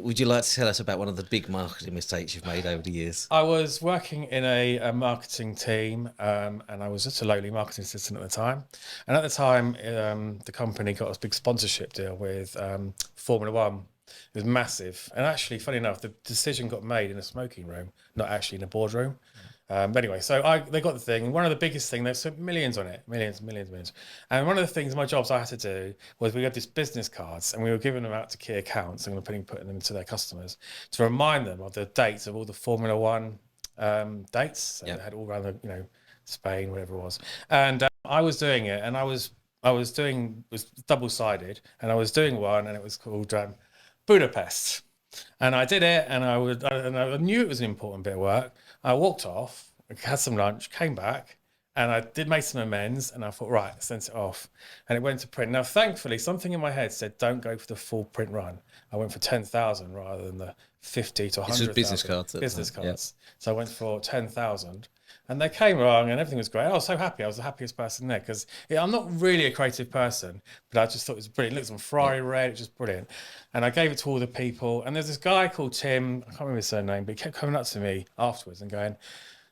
Would you like to tell us about one of the big marketing mistakes you've made over the years? I was working in a marketing team, and I was just a lowly marketing assistant at the time. And at the time, the company got a big sponsorship deal with Formula One. It was massive. And actually, funny enough, the decision got made in a smoking room, not actually in a boardroom. But anyway, so they got the thing. And one of the biggest things, they spent millions on it, millions. And one of the things, my jobs I had to do was we had these business cards and we were giving them out to key accounts and we were putting them to their customers to remind them of the dates of all the Formula One dates. So they had all around the, Spain, whatever it was. And I was doing it, and I was double-sided, and I was doing one, and it was called Budapest. And I did it, and I knew it was an important bit of work. I walked off, had some lunch, came back, and I did make some amends, and I thought, right, I sent it off. And it went to print. Now, thankfully, something in my head said, don't go for the full print run. I went for 10,000 rather than the 50 to 100,000. This was business cards. Business cards. Yeah. So I went for 10,000. And they came along and everything was great. I was so happy. I was the happiest person there because I'm not really a creative person, but I just thought it was brilliant. It looked on Ferrari red, it was just brilliant. And I gave it to all the people. And there's this guy called Tim, I can't remember his surname, but he kept coming up to me afterwards and going,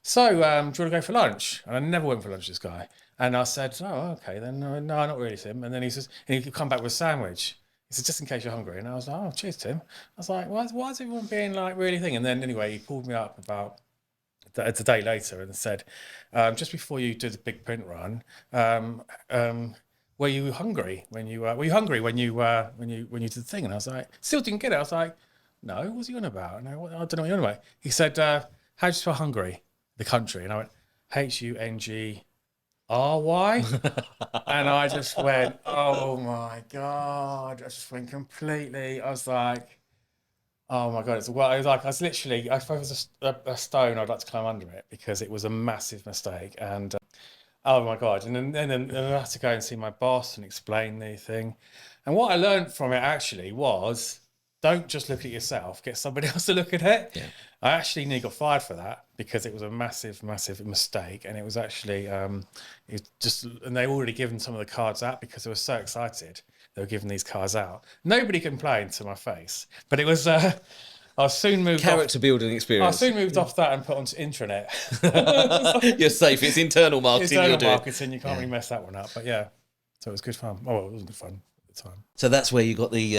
so do you want to go for lunch? And I never went for lunch with this guy. And I said, oh, okay, then no, not really, Tim. And then he says, and he could come back with a sandwich. He said, just in case you're hungry. And I was like, oh, cheers, Tim. I was like, why is everyone being like really thing? And then anyway, he pulled me up about a day later and said, just before you did the big print run, were you hungry when you did the thing? And I was like, still didn't get it. I was like, no, what's he on about? No, I don't know what you're on about. He said, how do you spell Hungary, the country? And I went, Hungry. And I just went, oh my God. I just went completely, I was like, oh my God! It was literally, if I was a stone, I'd like to climb under it because it was a massive mistake. And oh my God! And then I had to go and see my boss and explain the thing. And what I learned from it actually was, don't just look at yourself; get somebody else to look at it. Yeah. I actually nearly got fired for that because it was a massive mistake, and it was actually and they already given some of the cards out because they were so excited. They were giving these cards out. Nobody complained to my face, but it was. I soon moved character building experience. I soon moved off that and put onto intranet. You're safe. It's internal marketing. Internal marketing. You can't really mess that one up. But yeah, so it was good fun. Oh, well, it wasn't good fun at the time. So that's where you got the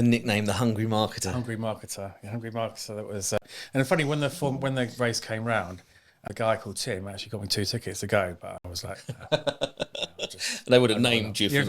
nickname, the Hungry Marketer. Hungry Marketer. Yeah, Hungry Marketer. That was. And funny when the race came round, a guy called Tim actually got me 2 tickets to go, but I was like, they would have named you. Yeah,